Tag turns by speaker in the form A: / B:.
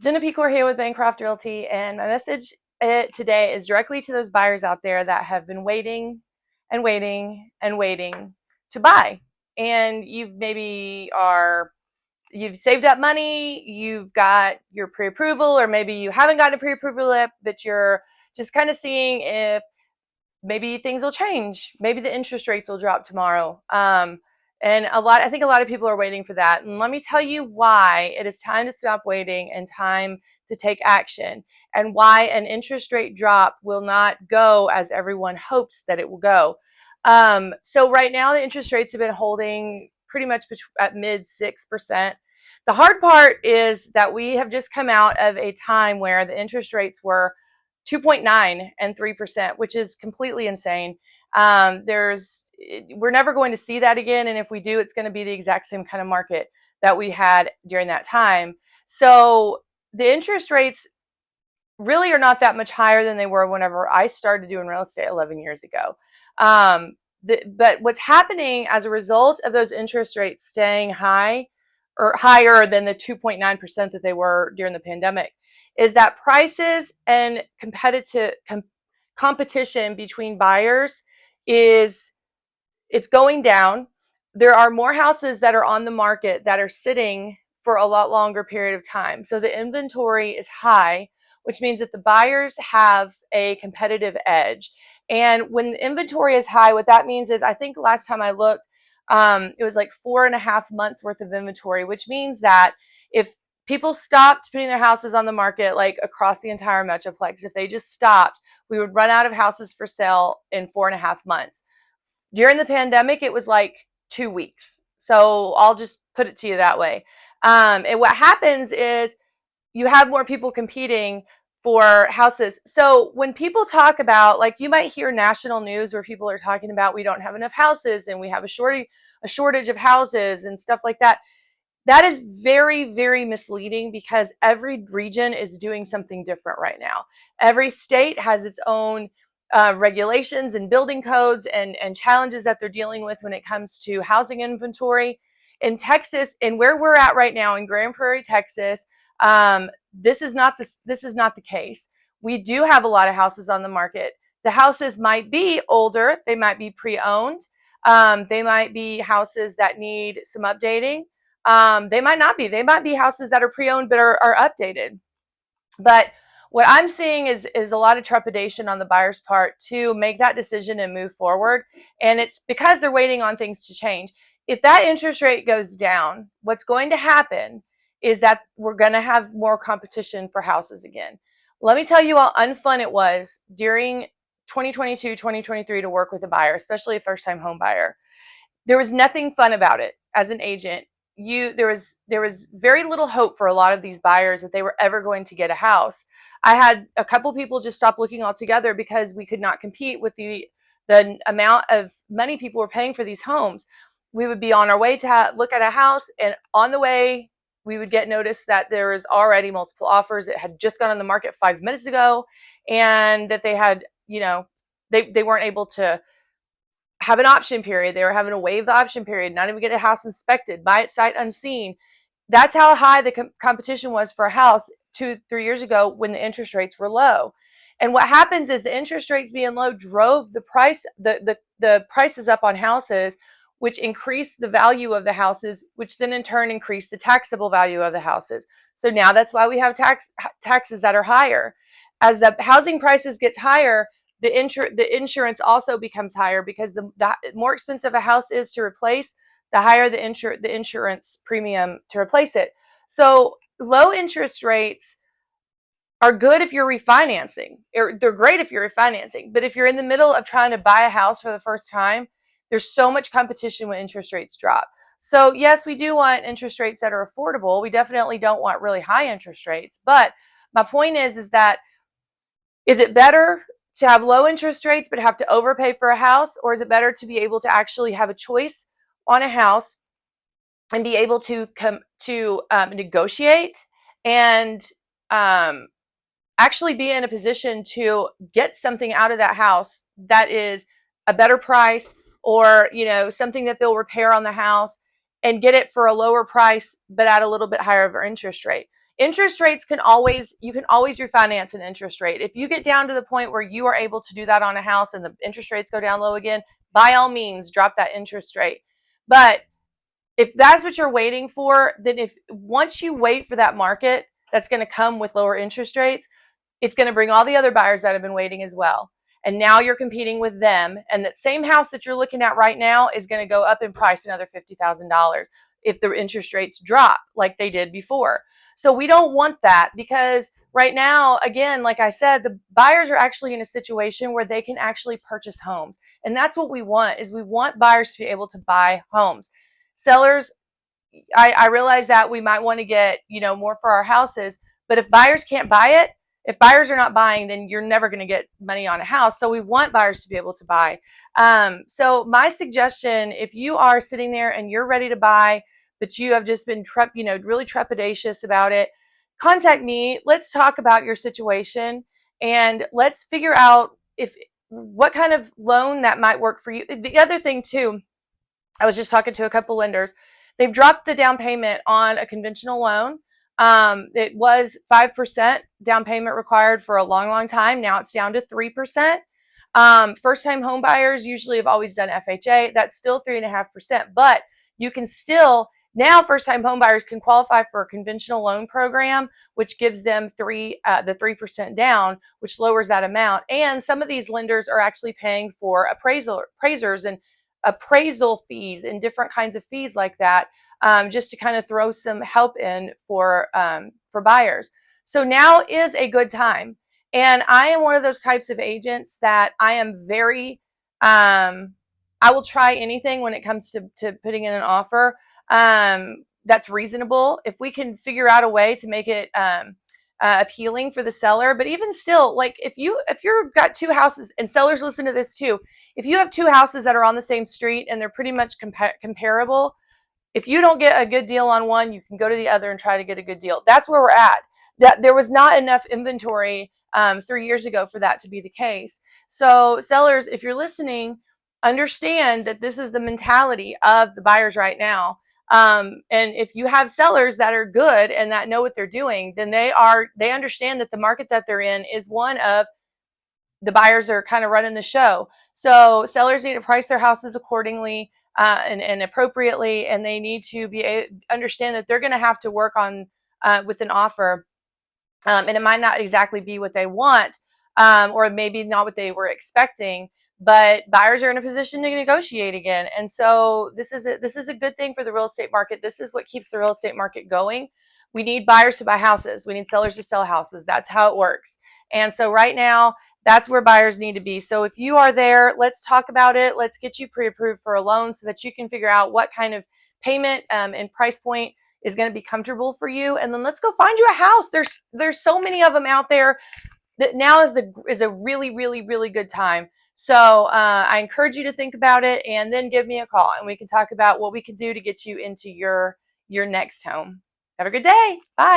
A: Jenna Pecor here with Bancroft Realty, and my message today is directly to those buyers out there that have been waiting and waiting and waiting to buy. And you've saved up money, you've got your pre-approval, or maybe you haven't gotten a pre-approval yet, but you're just kind of seeing if maybe things will change. Maybe the interest rates will drop tomorrow. And I think a lot of people are waiting for that. And let me tell you why it is time to stop waiting and time to take action, and why an interest rate drop will not go as everyone hopes that it will go. So right now the interest rates have been holding pretty much at mid 6%. The hard part is that we have just come out of a time where the interest rates were 2.9 and 3%, which is completely insane. We're never going to see that again. And if we do, it's going to be the exact same kind of market that we had during that time. So the interest rates really are not that much higher than they were whenever I started doing real estate 11 years ago. But what's happening as a result of those interest rates staying high or higher than the 2.9% that they were during the pandemic is that prices and competition between buyers it's going down. There are more houses that are on the market that are sitting for a lot longer period of time. So the inventory is high, which means that the buyers have a competitive edge. And when the inventory is high, what that means is, I think last time I looked, it was like 4.5 months worth of inventory, which means that if people stopped putting their houses on the market, like across the entire Metroplex, if they just stopped, we would run out of houses for sale in 4.5 months. During the pandemic, it was like 2 weeks. So I'll just put it to you that way. And what happens is you have more people competing for houses. So when people talk about, like, you might hear national news where people are talking about we don't have enough houses and we have a shortage of houses and stuff like that. That is very, very misleading, because every region is doing something different right now. Every state has its own regulations and building codes and challenges that they're dealing with when it comes to housing inventory. In Texas, and where we're at right now in Grand Prairie, Texas, this is not the case. We do have a lot of houses on the market. The houses might be older, they might be pre-owned, they might be houses that need some updating. They might not be. They might be houses that are pre-owned but are updated. But what I'm seeing is a lot of trepidation on the buyer's part to make that decision and move forward. And it's because they're waiting on things to change. If that interest rate goes down, what's going to happen is that we're going to have more competition for houses again. Let me tell you how unfun it was during 2022, 2023 to work with a buyer, especially a first-time home buyer. There was nothing fun about it as an agent. There was very little hope for a lot of these buyers that they were ever going to get a house. I had a couple people just stop looking altogether because we could not compete with the amount of money people were paying for these homes. We would be on our way to look at a house, and on the way we would get notice that there was already multiple offers. It had just gone on the market 5 minutes ago, and that they had, they weren't able to have an option period. They were having to waive the option period, not even get a house inspected, buy it sight unseen. That's how high the competition was for a house 2-3 years ago when the interest rates were low. And what happens is the interest rates being low drove the prices up on houses, which increased the value of the houses, which then in turn increased the taxable value of the houses. So now that's why we have taxes that are higher. As the housing prices gets higher, the insurance also becomes higher, because the more expensive a house is to replace, the higher the insurance premium to replace it. So low interest rates are good if you're refinancing. They're great if you're refinancing. But if you're in the middle of trying to buy a house for the first time, there's so much competition when interest rates drop. So yes, we do want interest rates that are affordable. We definitely don't want really high interest rates. But my point is that, is it better to have low interest rates but have to overpay for a house, or is it better to be able to actually have a choice on a house and be able to negotiate and actually be in a position to get something out of that house that is a better price, or something that they'll repair on the house and get it for a lower price, but at a little bit higher of an interest rate. Interest rates you can always refinance an interest rate. If you get down to the point where you are able to do that on a house and the interest rates go down low again, by all means, drop that interest rate. But if that's what you're waiting for, then once you wait for that market that's going to come with lower interest rates, it's going to bring all the other buyers that have been waiting as well. And now you're competing with them. And that same house that you're looking at right now is going to go up in price another $50,000 if the interest rates drop like they did before. So we don't want that, because right now, again, like I said, the buyers are actually in a situation where they can actually purchase homes. And that's what we want, is we want buyers to be able to buy homes. Sellers, I realize that we might want to get, more for our houses, but if buyers can't buy it, if buyers are not buying, then you're never going to get money on a house. So we want buyers to be able to buy. So my suggestion, if you are sitting there and you're ready to buy, but you have just been really trepidatious about it, contact me. Let's talk about your situation and let's figure out what kind of loan that might work for you. The other thing too, I was just talking to a couple lenders. They've dropped the down payment on a conventional loan. It was 5% down payment required for a long, long time. Now it's down to 3%. First-time home buyers usually have always done FHA. That's still 3.5%, but you can still, now first-time home buyers can qualify for a conventional loan program, which gives them the 3% down, which lowers that amount. And some of these lenders are actually paying for appraisers and appraisal fees and different kinds of fees like that, just to kind of throw some help in for buyers. So now is a good time. And I am one of those types of agents that I am very, I will try anything when it comes to putting in an offer that's reasonable. If we can figure out a way to make it appealing for the seller. But even still, like if you've got two houses, and sellers listen to this too, if you have two houses that are on the same street and they're pretty much comparable, if you don't get a good deal on one, you can go to the other and try to get a good deal. That's where we're at. That there was not enough inventory 3 years ago for that to be the case. So sellers, if you're listening, understand that this is the mentality of the buyers right now. And if you have sellers that are good and that know what they're doing, then they understand that the market that they're in is one of the buyers are kind of running the show. So sellers need to price their houses accordingly and appropriately, and they need to understand that they're going to have to work on with an offer, and it might not exactly be what they want, or maybe not what they were expecting. But buyers are in a position to negotiate again, and so this is a good thing for the real estate market. This is what keeps the real estate market going. We need buyers to buy houses. We need sellers to sell houses. That's how it works. And so right now, that's where buyers need to be. So if you are there, let's talk about it. Let's get you pre-approved for a loan so that you can figure out what kind of payment and price point is going to be comfortable for you. And then let's go find you a house. There's so many of them out there that now is a really, really, really good time. So I encourage you to think about it and then give me a call and we can talk about what we can do to get you into your next home. Have a good day. Bye.